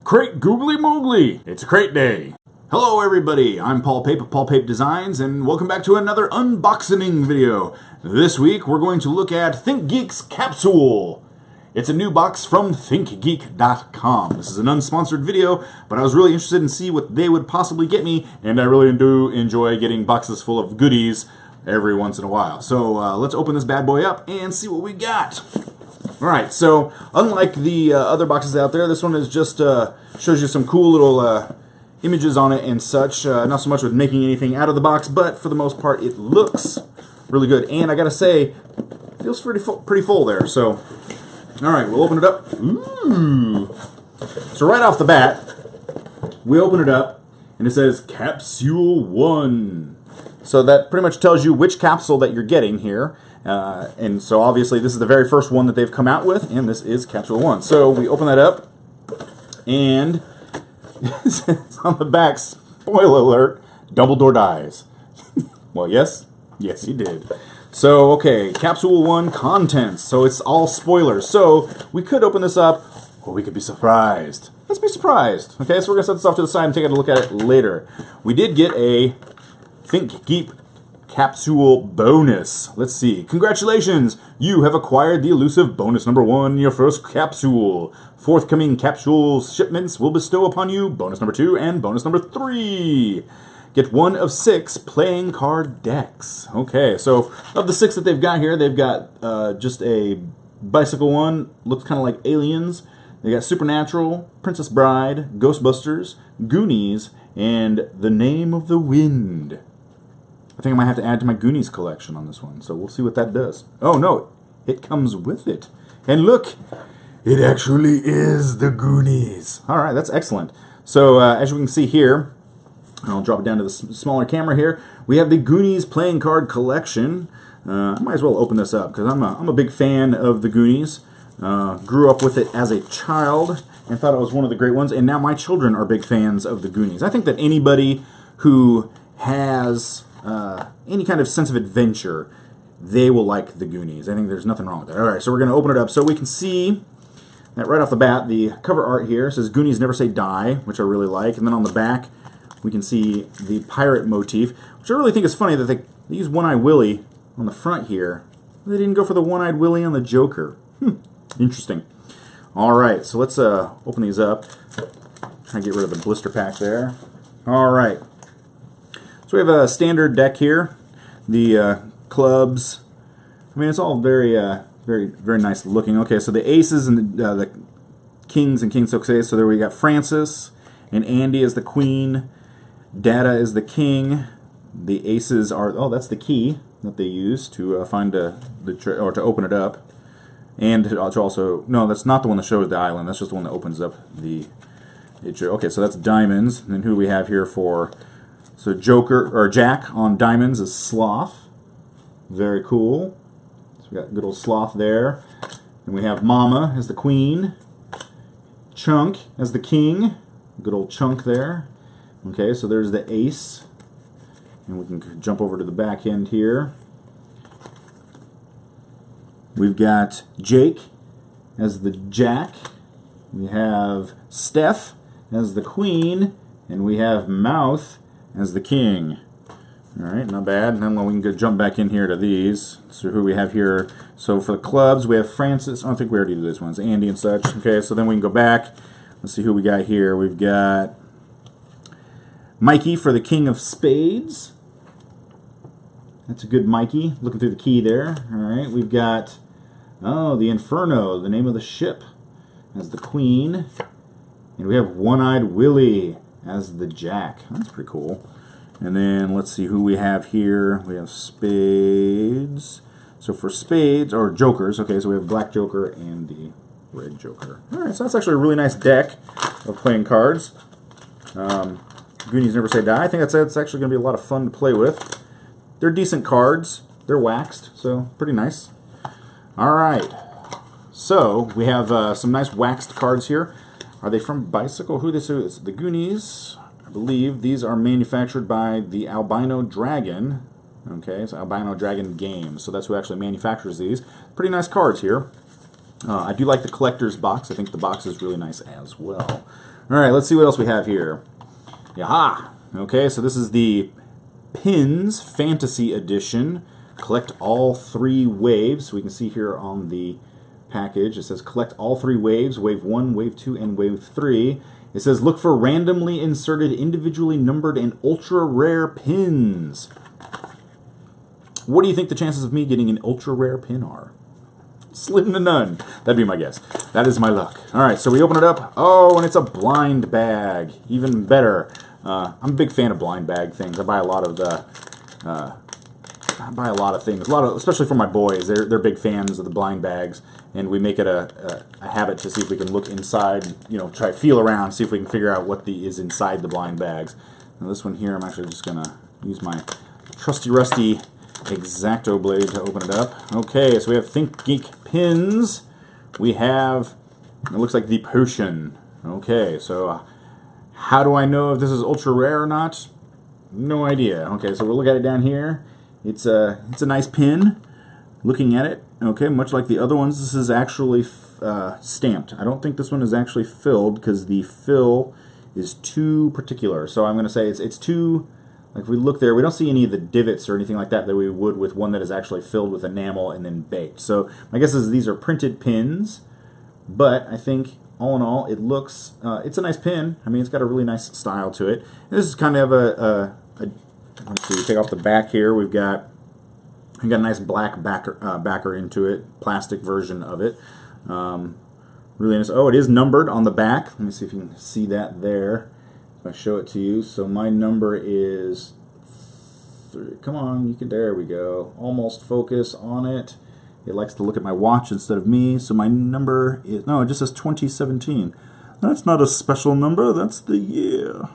Crate Googly Moogly! It's a crate day! Hello everybody, I'm Pape of Pape Designs, and welcome back to another unboxing video. This week we're going to look at ThinkGeek's Capsule. It's a new box from ThinkGeek.com. This is an unsponsored video, but I was really interested in see what they would possibly get me, and I really do enjoy getting boxes full of goodies every once in a while. So let's open this bad boy up and see what we got. Alright, so unlike the other boxes out there, this one is just shows you some cool little images on it and such. Not so much with making anything out of the box, but for the most part it looks really good. And I gotta say, it feels pretty full there. So, alright, we'll open it up. Ooh! So right off the bat, we open it up and it says Capsule 1. So that pretty much tells you which capsule that you're getting here. And so obviously this is the very first one that they've come out with, and this is Capsule 1. So we open that up, and it says on the back, spoiler alert, Dumbledore dies. Well, yes, he did. So, okay, Capsule 1 contents. So it's all spoilers. So we could open this up, or we could be surprised. Let's be surprised. Okay, so we're going to set this off to the side and take a look at it later. We did get a ThinkGeek Capsule bonus. Let's see. Congratulations! You have acquired the elusive bonus number 1, your first capsule. Forthcoming capsule shipments will bestow upon you bonus number 2 and bonus number 3. Get 1 of 6 playing card decks. Okay, so of the 6 that they've got here, they've got just a bicycle one. Looks kind of like Aliens. They got Supernatural, Princess Bride, Ghostbusters, Goonies, and The Name of the Wind. I think I might have to add to my Goonies collection on this one, so we'll see what that does. Oh no, it comes with it. And look, it actually is the Goonies. Alright, that's excellent. So as you can see here, I'll drop it down to the smaller camera here, we have the Goonies playing card collection. I might as well open this up, because I'm a big fan of the Goonies. Grew up with it as a child, and thought it was one of the great ones, and now my children are big fans of the Goonies. I think that anybody who has any kind of sense of adventure, they will like the Goonies. I think there's nothing wrong with that. Alright, so we're going to open it up so we can see that right off the bat, the cover art here says Goonies Never Say Die, which I really like. And then on the back, we can see the pirate motif, which I really think is funny that they use One-Eyed Willie on the front here. They didn't go for the One-Eyed Willie on the Joker. Interesting. Alright, so let's open these up. Try and get rid of the blister pack there. Alright. So we have a standard deck here. The clubs. I mean, it's all very nice looking. Okay, so the aces and the kings and kings success. So there we got Francis and Andy as the queen. Dada is the king. The aces are that's the key that they use to find or to open it up, and to also that's not the one that shows the island. That's just the one that opens up the. Okay, so that's diamonds. And then who we have here for. So Joker or Jack on diamonds is Sloth. Very cool. So we got good old Sloth there. And we have Mama as the queen. Chunk as the king. Good old Chunk there. Okay, so there's the ace. And we can jump over to the back end here. We've got Jake as the Jack. We have Steph as the queen. And we have Mouth as the king. Alright, not bad. And then we can go jump back in here to these. So who we have here. So for the clubs, we have Francis. I don't think we already did this one. It's Andy and such. Okay, so then we can go back. Let's see who we got here. We've got Mikey for the King of Spades. That's a good Mikey. Looking through the key there. Alright, we've got the Inferno, the name of the ship, as the queen. And we have One-Eyed Willie as the Jack. That's pretty cool. And then let's see who we have here. We have Spades. So for Spades, or Jokers, okay, so we have Black Joker and the Red Joker. Alright, so that's actually a really nice deck of playing cards. Goonies Never Say Die. I think that's actually going to be a lot of fun to play with. They're decent cards. They're waxed, so pretty nice. Alright, so we have some nice waxed cards here. Are they from Bicycle? Who this is? The Goonies. I believe these are manufactured by the Albino Dragon. Okay, so Albino Dragon Games. So that's who actually manufactures these. Pretty nice cards here. I do like the collector's box. I think the box is really nice as well. All right, let's see what else we have here. Yaha! Okay, so this is the Pins Fantasy Edition. Collect all 3 waves. We can see here on the package, it says collect all 3 waves, wave 1, wave 2, and wave 3. It says look for randomly inserted, individually numbered, and ultra rare pins. What do you think the chances of me getting an ultra rare pin are? Slim to none. That'd be my guess. That is my luck. Alright, so we open it up. Oh, and it's a blind bag. Even better. I'm a big fan of blind bag things. I buy a lot of the things, especially for my boys. They're big fans of the blind bags, and we make it a habit to see if we can look inside, try to feel around, see if we can figure out what is inside the blind bags. Now this one here, I'm actually just gonna use my trusty rusty X-Acto blade to open it up. Okay, so we have ThinkGeek pins. We have, it looks like the potion. Okay, so how do I know if this is ultra rare or not? No idea. Okay, so we'll look at it down here. It's a nice pin. Looking at it, okay, much like the other ones, this is actually stamped. I don't think this one is actually filled because the fill is too particular. So I'm going to say it's too, like if we look there, we don't see any of the divots or anything like that we would with one that is actually filled with enamel and then baked. So my guess is these are printed pins, but I think all in all, it looks, it's a nice pin. I mean, it's got a really nice style to it. And this is kind of let's see, take off the back here. We've got a nice black backer into it, plastic version of it. Really nice. Oh, it is numbered on the back. Let me see if you can see that there. If I show it to you. So my number is 3. Come on, you can. There we go. Almost focus on it. It likes to look at my watch instead of me. So my number is, no, it just says 2017. That's not a special number. That's the year.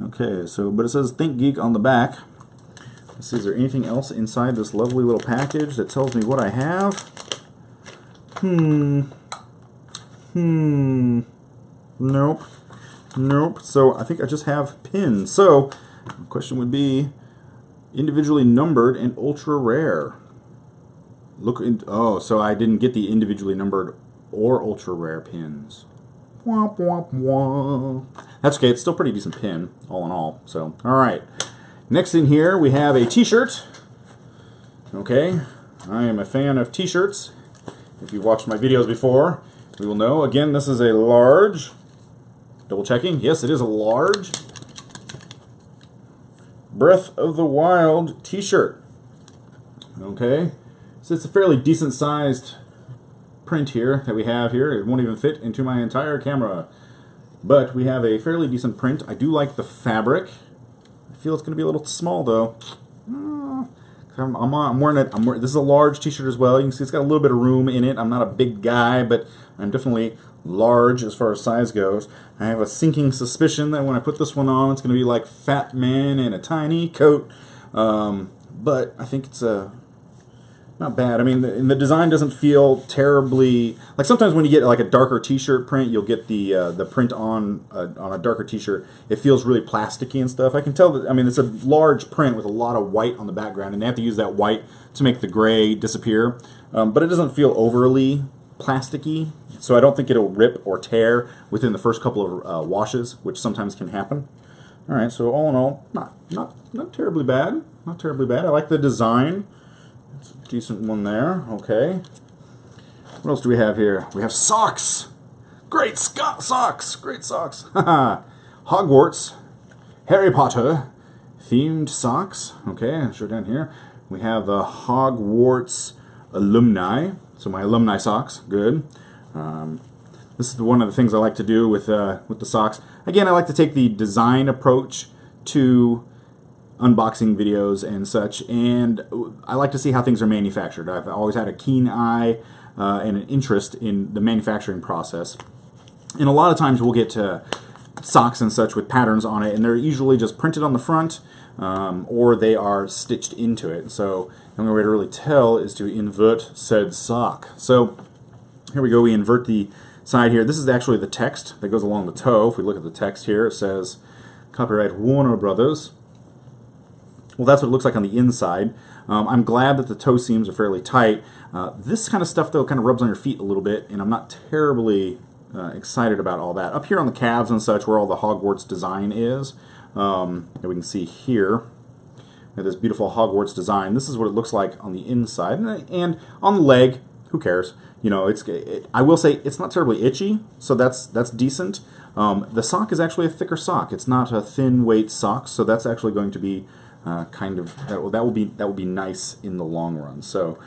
Okay, so, but it says ThinkGeek on the back. Let's see, is there anything else inside this lovely little package that tells me what I have? Nope. Nope. So I think I just have pins. So the question would be individually numbered and ultra rare. Oh, so I didn't get the individually numbered or ultra rare pins. Womp womp womp. That's okay, it's still a pretty decent pin, all in all. So, alright. Next in here we have a t-shirt. Okay, I am a fan of t-shirts. If you've watched my videos before, you will know. Again, this is a large. Double checking. Yes, it is a large Breath of the Wild t-shirt. Okay, so it's a fairly decent sized print here that we have here. It won't even fit into my entire camera, but we have a fairly decent print. I do like the fabric. I feel it's going to be a little small though. I'm wearing it. This is a large t-shirt as well. You can see it's got a little bit of room in it. I'm not a big guy, but I'm definitely large as far as size goes. I have a sinking suspicion that when I put this one on, it's going to be like Fat Man in a tiny coat. But I think it's not bad. I mean, the design doesn't feel terribly, like sometimes when you get like a darker t-shirt print, you'll get the print on a darker t-shirt. It feels really plasticky and stuff. I can tell that, I mean, it's a large print with a lot of white on the background, and they have to use that white to make the gray disappear. But it doesn't feel overly plasticky, so I don't think it'll rip or tear within the first couple of washes, which sometimes can happen. All right, so all in all, not terribly bad. Not terribly bad. I like the design. It's a decent one there. Okay. What else do we have here? We have socks. Great socks. Great socks. Hogwarts, Harry Potter themed socks. Okay, I'll show down here. We have the Hogwarts alumni. So my alumni socks. Good. This is one of the things I like to do with the socks. Again, I like to take the design approach to unboxing videos and such, and I like to see how things are manufactured. I've always had a keen eye and an interest in the manufacturing process, and a lot of times we'll get socks and such with patterns on it, and they're usually just printed on the front or they are stitched into it. So the only way to really tell is to invert said sock. So here we go, we invert the side here. This is actually the text that goes along the toe. If we look at the text here, it says copyright Warner Brothers. Well, that's what it looks like on the inside. I'm glad that the toe seams are fairly tight. This kind of stuff, though, kind of rubs on your feet a little bit, and I'm not terribly excited about all that. Up here on the calves and such, where all the Hogwarts design is, we can see here, this beautiful Hogwarts design. This is what it looks like on the inside, and on the leg. Who cares? You know, I will say it's not terribly itchy, so that's decent. The sock is actually a thicker sock. It's not a thin weight sock, so that's actually going to be kind of that will be nice in the long run. So,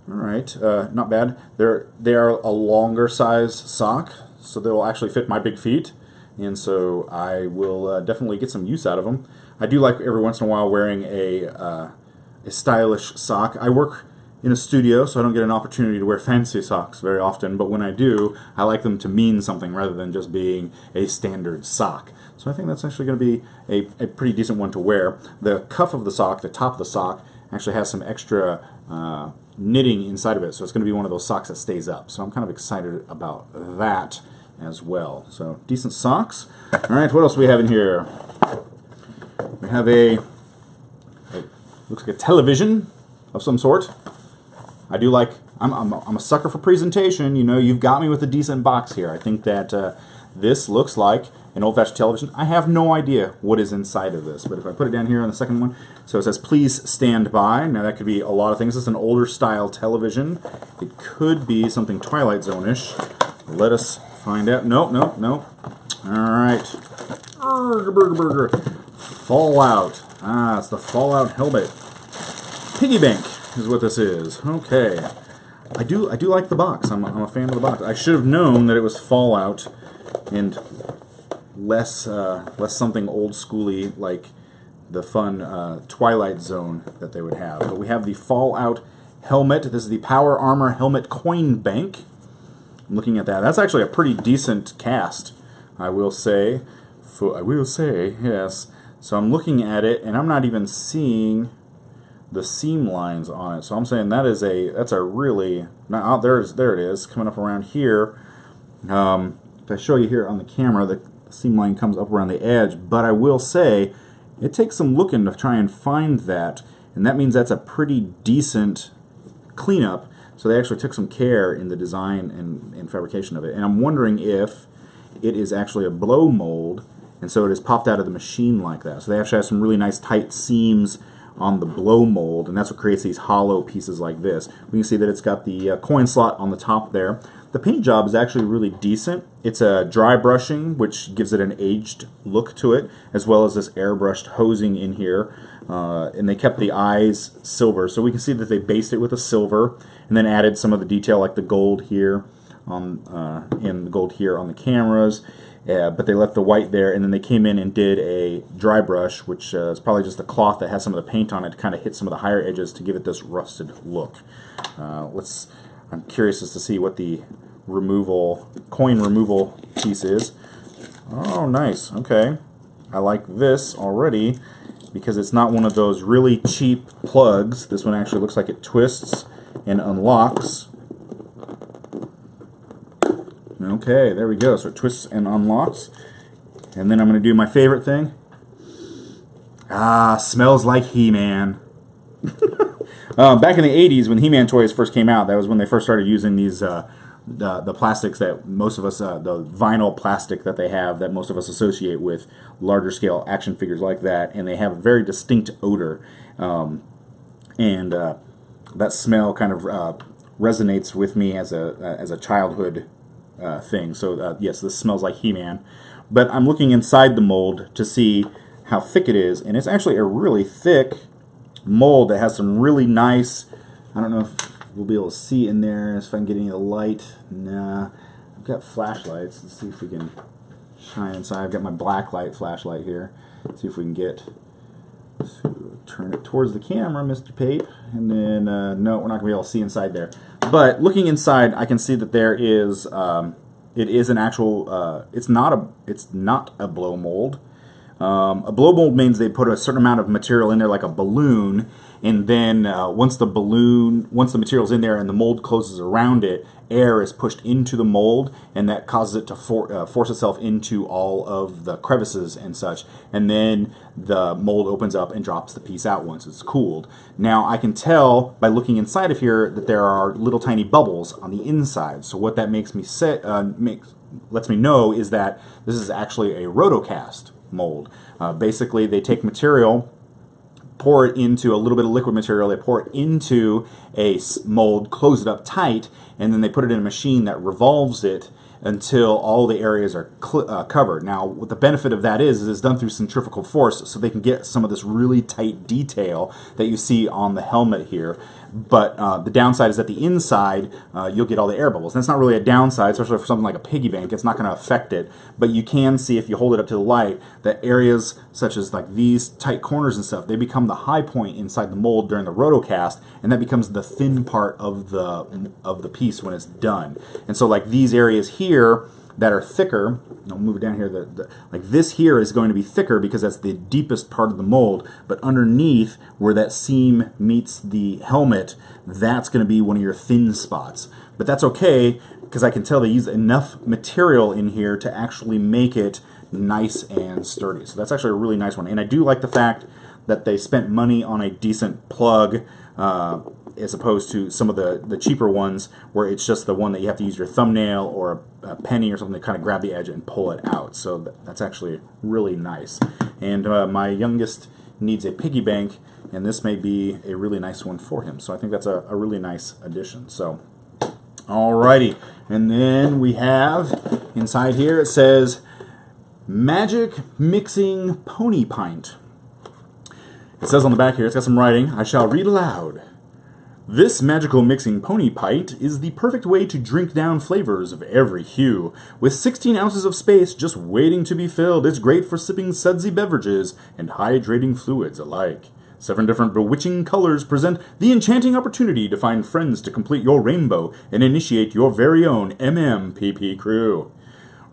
all right, not bad. They are a longer size sock, so they will actually fit my big feet, and so I will definitely get some use out of them. I do like every once in a while wearing a stylish sock. I work in a studio, so I don't get an opportunity to wear fancy socks very often, but when I do, I like them to mean something rather than just being a standard sock. So I think that's actually going to be a pretty decent one to wear. The cuff of the sock, the top of the sock, actually has some extra knitting inside of it, so it's going to be one of those socks that stays up. So I'm kind of excited about that as well. So decent socks. All right, what else do we have in here? We have looks like a television of some sort. I do like, I'm a sucker for presentation. You know, you've got me with a decent box here. I think that this looks like an old-fashioned television. I have no idea what is inside of this, but if I put it down here on the second one, so it says, please stand by. Now that could be a lot of things. It's an older style television. It could be something Twilight Zone-ish. Let us find out. Nope, nope, nope. All right. Burger. Fallout. Ah, it's the Fallout helmet. Piggy bank is what this is. Okay. I do like the box. I'm a fan of the box. I should have known that it was Fallout and less something old schooly like the fun Twilight Zone that they would have. But we have the Fallout helmet. This is the Power Armor Helmet Coin Bank. I'm looking at that. That's actually a pretty decent cast, I will say. Yes. So I'm looking at it, and I'm not even seeing the seam lines on it. So I'm saying that's a really, now there it is, coming up around here. If I show you here on the camera, the seam line comes up around the edge, but I will say it takes some looking to try and find that, and that means that's a pretty decent cleanup. So they actually took some care in the design and fabrication of it, and I'm wondering if it is actually a blow mold, and so it is popped out of the machine like that. So they actually have some really nice tight seams on the blow mold, and that's what creates these hollow pieces like this. We can see that it's got the coin slot on the top there. The paint job is actually really decent. It's a dry brushing, which gives it an aged look to it, as well as this airbrushed hosing in here. And they kept the eyes silver, so we can see that they based it with a silver, and then added some of the detail like the gold here on and the gold here on the cameras. But they left the white there, and then they came in and did a dry brush, which is probably just a cloth that has some of the paint on it to kind of hit some of the higher edges to give it this rusted look. I'm curious as to see what the coin removal piece is. Oh, nice. Okay. I like this already because it's not one of those really cheap plugs. This one actually looks like it twists and unlocks. Okay, there we go. So it twists and unlocks. And then I'm going to do my favorite thing. Ah, smells like He-Man. Back in the 80s when He-Man toys first came out, that was when they first started using these the plastics that most of us, the vinyl plastic that they have that most of us associate with larger scale action figures like that, and they have a very distinct odor. And that smell kind of resonates with me as a childhood thing. So yes, this smells like He-Man. But I'm looking inside the mold to see how thick it is, and it's actually a really thick mold that has some really nice, I don't know if we'll be able to see in there, if I can get any of the light. Nah. I've got flashlights. Let's see if we can shine inside. I've got my black light flashlight here. Let's see if we can get to turn it towards the camera, Mr. Pape. And then, no, we're not going to be able to see inside there. But looking inside, I can see that there is, it is an actual, it's not a blow mold. A blow mold means they put a certain amount of material in there, like a balloon, and then once the material's in there and the mold closes around it, air is pushed into the mold, and that causes it to force itself into all of the crevices and such, and then the mold opens up and drops the piece out once it's cooled. Now I can tell by looking inside of here that there are little tiny bubbles on the inside. So what that makes me lets me know is that this is actually a rotocast mold. Basically, they take material, pour it into a little bit of liquid material, they pour it into a mold, close it up tight, and then they put it in a machine that revolves it until all the areas are covered. Now, what the benefit of that is it's done through centrifugal force, so they can get some of this really tight detail that you see on the helmet here. But the downside is that the inside, you'll get all the air bubbles. And that's not really a downside, especially for something like a piggy bank. It's not going to affect it. But you can see, if you hold it up to the light, that areas such as like these tight corners and stuff, they become the high point inside the mold during the rotocast, and that becomes the thin part of the piece when it's done. And so like these areas here that are thicker, I'll move it down here, like this here is going to be thicker because that's the deepest part of the mold, but underneath where that seam meets the helmet, that's going to be one of your thin spots. But that's okay, because I can tell they use enough material in here to actually make it nice and sturdy. So that's actually a really nice one. And I do like the fact that they spent money on a decent plug, as opposed to some of the cheaper ones where it's just the one that you have to use your thumbnail or a penny or something to kind of grab the edge and pull it out. So that's actually really nice. And my youngest needs a piggy bank, and this may be a really nice one for him. So I think that's a really nice addition. So, alrighty. And then we have, inside here it says, Magic Mixing Pony Pint. It says on the back here, it's got some writing. I shall read aloud. This magical mixing pony pint is the perfect way to drink down flavors of every hue. With 16 ounces of space just waiting to be filled, it's great for sipping sudsy beverages and hydrating fluids alike. 7 different bewitching colors present the enchanting opportunity to find friends to complete your rainbow and initiate your very own MMPP crew.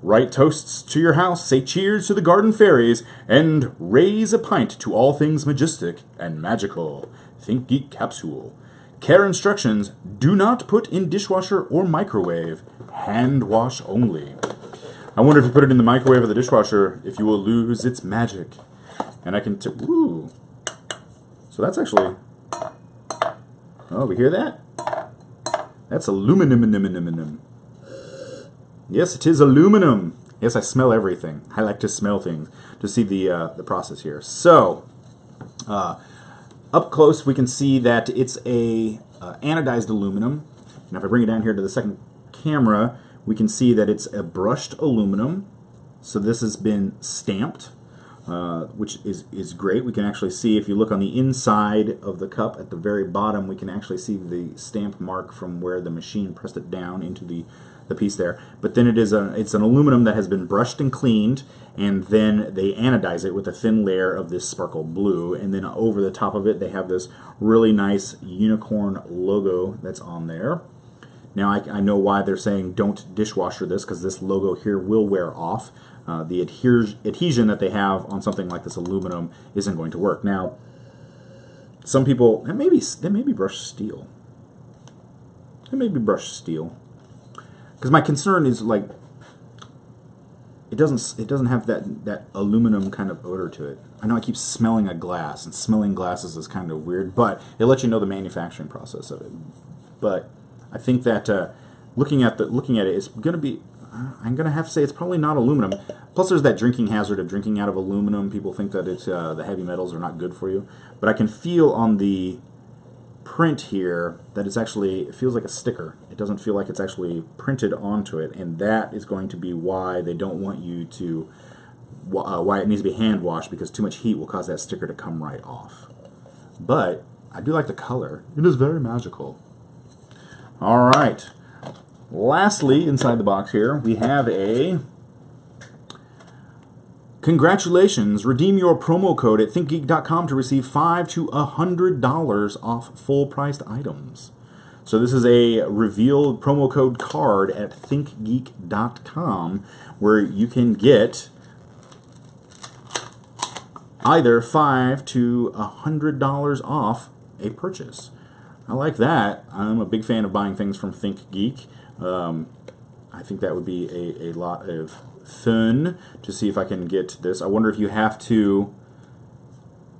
Write toasts to your house, say cheers to the garden fairies, and raise a pint to all things majestic and magical. ThinkGeek Capsule. Care instructions: do not put in dishwasher or microwave. Hand wash only. I wonder if you put it in the microwave or the dishwasher, if you will lose its magic. And I can ooh. So that's actually, oh, we hear that? That's aluminum. Yes, it is aluminum. Yes, I smell everything. I like to smell things to see the process here. So, up close we can see that it's a anodized aluminum. And if I bring it down here to the second camera, we can see that it's a brushed aluminum. So this has been stamped, which is great. We can actually see, if you look on the inside of the cup at the very bottom, we can actually see the stamp mark from where the machine pressed it down into the piece there. But then it's an aluminum that has been brushed and cleaned, and then they anodize it with a thin layer of this sparkle blue, and then over the top of it they have this really nice unicorn logo that's on there. Now I know why they're saying don't dishwasher this, because this logo here will wear off. The adhesion that they have on something like this aluminum isn't going to work. Now, some people, that may be brushed steel. It may be brushed steel. Because my concern is, like, it doesn't have that aluminum kind of odor to it. I know I keep smelling a glass, and smelling glasses is kind of weird, but it lets you know the manufacturing process of it. But I think that looking at it, it's going to be, I'm going to have to say it's probably not aluminum. Plus there's that drinking hazard of drinking out of aluminum. People think that it's the heavy metals are not good for you. But I can feel on the print here that it feels like a sticker. It doesn't feel like it's actually printed onto it, and that is going to be why they don't want you to, why it needs to be hand washed, because too much heat will cause that sticker to come right off. But I do like the color. It is very magical. Alright, lastly, inside the box here, we have a congratulations, redeem your promo code at thinkgeek.com to receive $5 to $100 off full-priced items. So this is a reveal promo code card at thinkgeek.com where you can get either $5 to $100 off a purchase. I like that. I'm a big fan of buying things from ThinkGeek. I think that would be a lot of fun to see if I can get this. I wonder if you have to...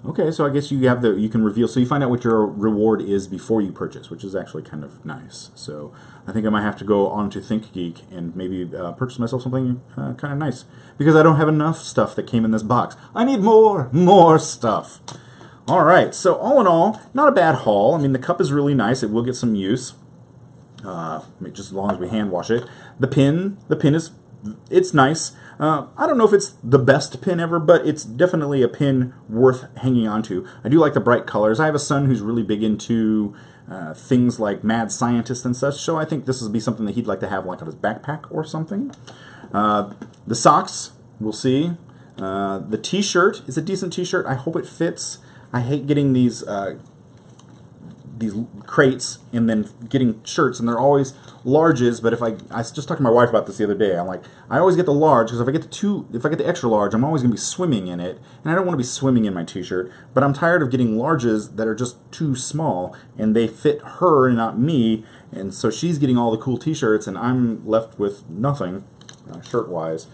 Okay, so I guess you can reveal, so you find out what your reward is before you purchase, which is actually kind of nice. So I think I might have to go on to ThinkGeek and maybe purchase myself something kind of nice, because I don't have enough stuff that came in this box. I need more stuff. All right, so all in all, not a bad haul. I mean, the cup is really nice. It will get some use, just as long as we hand wash it. The pin is, it's nice. I don't know if it's the best pin ever, but it's definitely a pin worth hanging on to. I do like the bright colors. I have a son who's really big into things like mad scientists and such, so I think this would be something that he'd like to have like on his backpack or something. The socks, we'll see. The T-shirt is a decent T-shirt. I hope it fits. I hate getting these crates and then getting shirts, and they're always larges. But I was just talking to my wife about this the other day. I'm like, I always get the large, because if I get the extra large, I'm always going to be swimming in it, and I don't want to be swimming in my T-shirt. But I'm tired of getting larges that are just too small, and they fit her and not me, and so she's getting all the cool T-shirts, and I'm left with nothing, shirt-wise.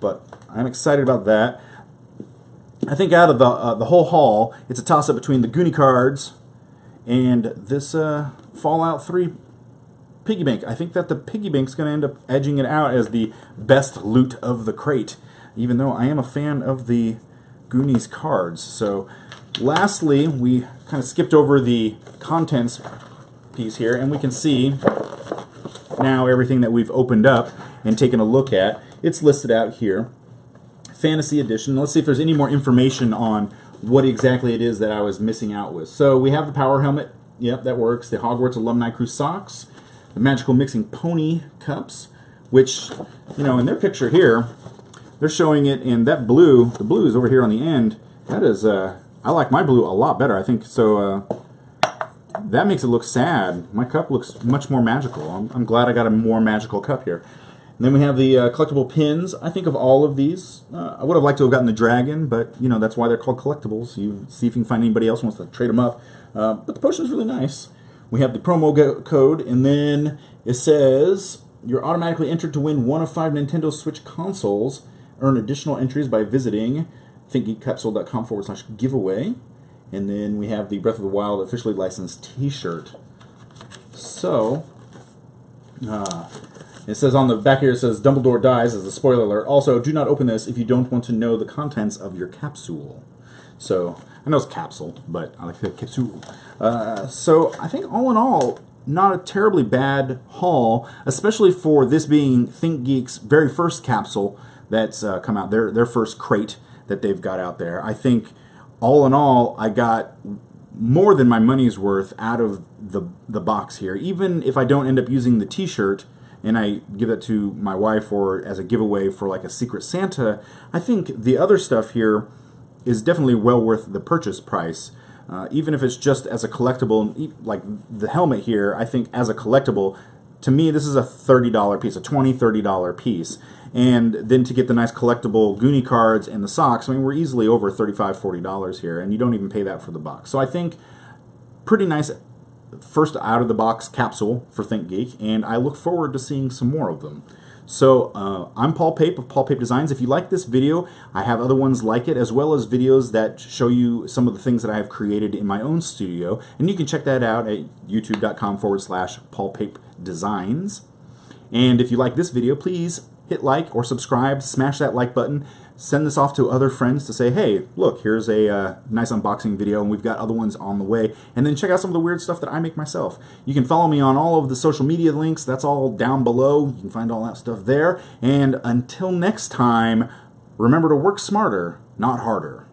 But I'm excited about that. I think out of the whole haul, it's a toss-up between the Goonie cards and this Fallout 3 piggy bank. I think that the piggy bank's going to end up edging it out as the best loot of the crate, even though I am a fan of the Goonies cards. So lastly, we kind of skipped over the contents piece here, and we can see now everything that we've opened up and taken a look at. It's listed out here. Fantasy Edition. Let's see if there's any more information on what exactly it is that I was missing out with. So we have the Power Helmet. Yep, that works. The Hogwarts Alumni Crew socks. The Magical Mixing Pony cups, which, you know, in their picture here, they're showing it in that blue. The blue is over here on the end. That is, I like my blue a lot better, I think. So that makes it look sad. My cup looks much more magical. I'm glad I got a more magical cup here. And then we have the collectible pins. I think of all of these, I would have liked to have gotten the dragon, but you know, that's why they're called collectibles. You see if you can find anybody else who wants to trade them up. But the potion is really nice. We have the promo code, and then it says you're automatically entered to win one of 5 Nintendo Switch consoles. Earn additional entries by visiting thinkgeekcapsule.com/giveaway. And then we have the Breath of the Wild officially licensed T-shirt. So, it says on the back here, it says Dumbledore dies as a spoiler alert. Also, do not open this if you don't want to know the contents of your capsule. So, I know it's capsule, but I like the capsule. So, I think all in all, not a terribly bad haul, especially for this being ThinkGeek's very first capsule that's come out, their first crate that they've got out there. I think all in all, I got more than my money's worth out of the box here. Even if I don't end up using the T-shirt, and I give that to my wife or as a giveaway for like a Secret Santa, I think the other stuff here is definitely well worth the purchase price. Even if it's just as a collectible, like the helmet here, I think as a collectible, to me this is a $30 piece, a $20, $30 piece. And then to get the nice collectible Goonie cards and the socks, I mean, we're easily over $35, $40 here, and you don't even pay that for the box. So I think pretty nice first out-of-the-box capsule for ThinkGeek, and I look forward to seeing some more of them. So I'm Paul Pape of Paul Pape Designs. If you like this video, I have other ones like it, as well as videos that show you some of the things that I have created in my own studio, and you can check that out at youtube.com/Paul Pape Designs. And if you like this video, please hit like or subscribe, smash that like button, send this off to other friends to say, hey, look, here's a nice unboxing video, and we've got other ones on the way. And then check out some of the weird stuff that I make myself. You can follow me on all of the social media links. That's all down below. You can find all that stuff there. And until next time, remember to work smarter, not harder.